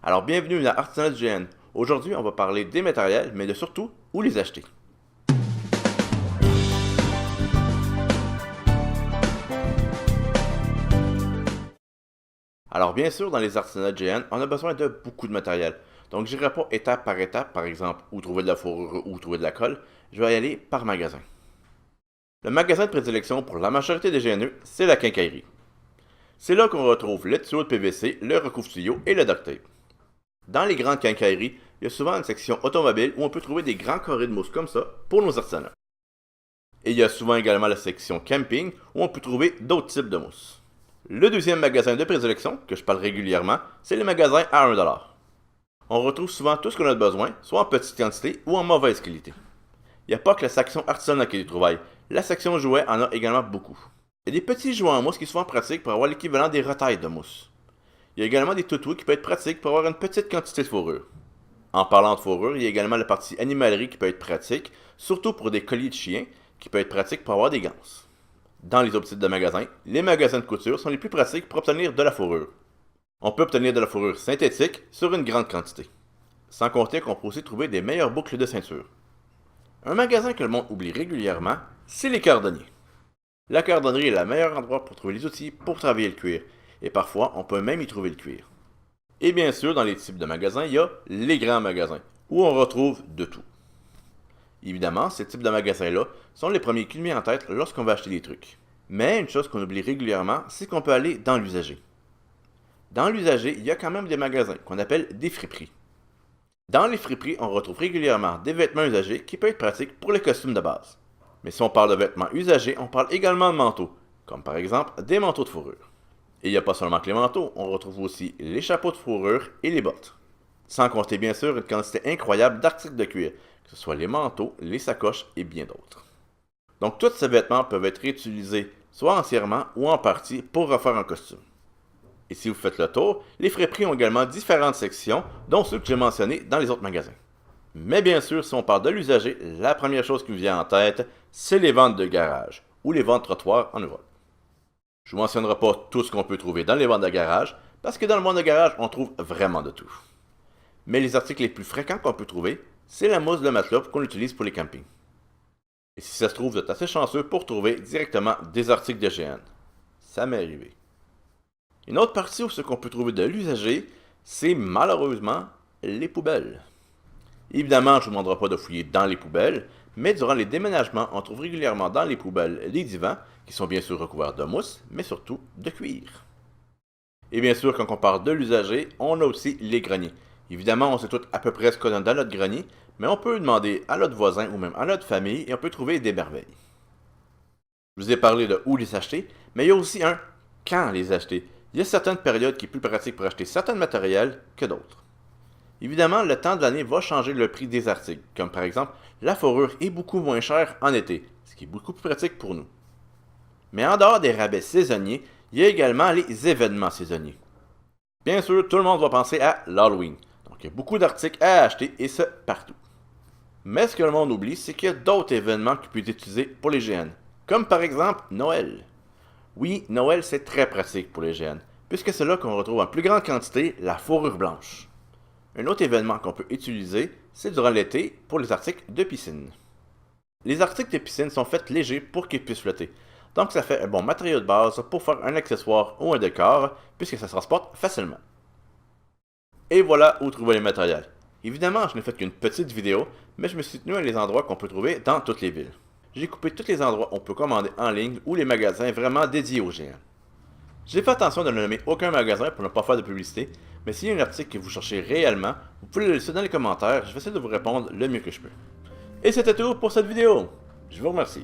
Alors bienvenue dans Artisanat du GN. Aujourd'hui, on va parler des matériels, mais de surtout où les acheter. Alors bien sûr, dans les artisanats de GN, on a besoin de beaucoup de matériel. Donc je n'irai pas étape par étape, par exemple, où trouver de la fourrure ou où trouver de la colle. Je vais y aller par magasin. Le magasin de prédilection pour la majorité des GNE, c'est la quincaillerie. C'est là qu'on retrouve le tuyau de PVC, le recouvre-tuyau et le duct tape. Dans les grandes quincailleries, il y a souvent une section automobile où on peut trouver des grands carrés de mousse comme ça pour nos artisanats. Et il y a souvent également la section camping où on peut trouver d'autres types de mousse. Le deuxième magasin de prédilection, que je parle régulièrement, c'est les magasins à 1$. On retrouve souvent tout ce qu'on a besoin, soit en petite quantité ou en mauvaise qualité. Il n'y a pas que la section artisanale qui est du trouvailles, la section jouets en a également beaucoup. Il y a des petits jouets en mousse qui sont souvent pratiques pour avoir l'équivalent des retailles de mousse. Il y a également des toutous qui peuvent être pratiques pour avoir une petite quantité de fourrure. En parlant de fourrure, il y a également la partie animalerie qui peut être pratique, surtout pour des colliers de chiens, qui peut être pratique pour avoir des ganses. Dans les autres types de magasins, les magasins de couture sont les plus pratiques pour obtenir de la fourrure. On peut obtenir de la fourrure synthétique sur une grande quantité. Sans compter qu'on peut aussi trouver des meilleures boucles de ceinture. Un magasin que le monde oublie régulièrement, c'est les cordonniers. La cordonnerie est le meilleur endroit pour trouver les outils pour travailler le cuir, et parfois on peut même y trouver le cuir. Et bien sûr, dans les types de magasins, il y a les grands magasins, où on retrouve de tout. Évidemment, ces types de magasins-là sont les premiers qui nous viennent en tête lorsqu'on va acheter des trucs. Mais une chose qu'on oublie régulièrement, c'est qu'on peut aller dans l'usager. Dans l'usager, il y a quand même des magasins qu'on appelle des friperies. Dans les friperies, on retrouve régulièrement des vêtements usagés qui peuvent être pratiques pour les costumes de base. Mais si on parle de vêtements usagés, on parle également de manteaux, comme par exemple des manteaux de fourrure. Et il n'y a pas seulement que les manteaux, on retrouve aussi les chapeaux de fourrure et les bottes. Sans compter bien sûr une quantité incroyable d'articles de cuir, que ce soit les manteaux, les sacoches et bien d'autres. Donc tous ces vêtements peuvent être réutilisés soit entièrement ou en partie pour refaire un costume. Et si vous faites le tour, les friperies ont également différentes sections, dont ceux que j'ai mentionnés dans les autres magasins. Mais bien sûr, si on parle de l'usager, la première chose qui me vient en tête, c'est les ventes de garage, ou les ventes trottoirs en Europe. Je ne mentionnerai pas tout ce qu'on peut trouver dans les ventes de garage, parce que dans le monde de garage, on trouve vraiment de tout. Mais les articles les plus fréquents qu'on peut trouver, c'est la mousse de matelas qu'on utilise pour les campings. Et si ça se trouve, vous êtes assez chanceux pour trouver directement des articles de GN. Ça m'est arrivé. Une autre partie où ce qu'on peut trouver de l'usager, c'est malheureusement les poubelles. Évidemment, je ne vous demanderai pas de fouiller dans les poubelles, mais durant les déménagements, on trouve régulièrement dans les poubelles les divans, qui sont bien sûr recouverts de mousse, mais surtout de cuir. Et bien sûr, quand on parle de l'usager, on a aussi les greniers. Évidemment, on sait tout à peu près ce qu'on a dans notre grenier, mais on peut demander à notre voisin ou même à notre famille et on peut trouver des merveilles. Je vous ai parlé de où les acheter, mais il y a aussi un quand les acheter. Il y a certaines périodes qui sont plus pratiques pour acheter certains matériels que d'autres. Évidemment, le temps de l'année va changer le prix des articles, comme par exemple, la fourrure est beaucoup moins chère en été, ce qui est beaucoup plus pratique pour nous. Mais en dehors des rabais saisonniers, il y a également les événements saisonniers. Bien sûr, tout le monde va penser à l'Halloween, donc il y a beaucoup d'articles à acheter et ce, partout. Mais ce que le monde oublie, c'est qu'il y a d'autres événements qui peuvent être utilisés pour les GN, comme par exemple Noël. Oui, Noël c'est très pratique pour les GN, puisque c'est là qu'on retrouve en plus grande quantité la fourrure blanche. Un autre événement qu'on peut utiliser, c'est durant l'été pour les articles de piscine. Les articles de piscine sont faits légers pour qu'ils puissent flotter, donc ça fait un bon matériau de base pour faire un accessoire ou un décor, puisque ça se transporte facilement. Et voilà où trouver les matériels. Évidemment, je n'ai fait qu'une petite vidéo, mais je me suis tenu à les endroits qu'on peut trouver dans toutes les villes. J'ai coupé tous les endroits où on peut commander en ligne ou les magasins vraiment dédiés aux géants. J'ai fait attention de ne nommer aucun magasin pour ne pas faire de publicité, mais s'il y a un article que vous cherchez réellement, vous pouvez le laisser dans les commentaires, je vais essayer de vous répondre le mieux que je peux. Et c'était tout pour cette vidéo. Je vous remercie.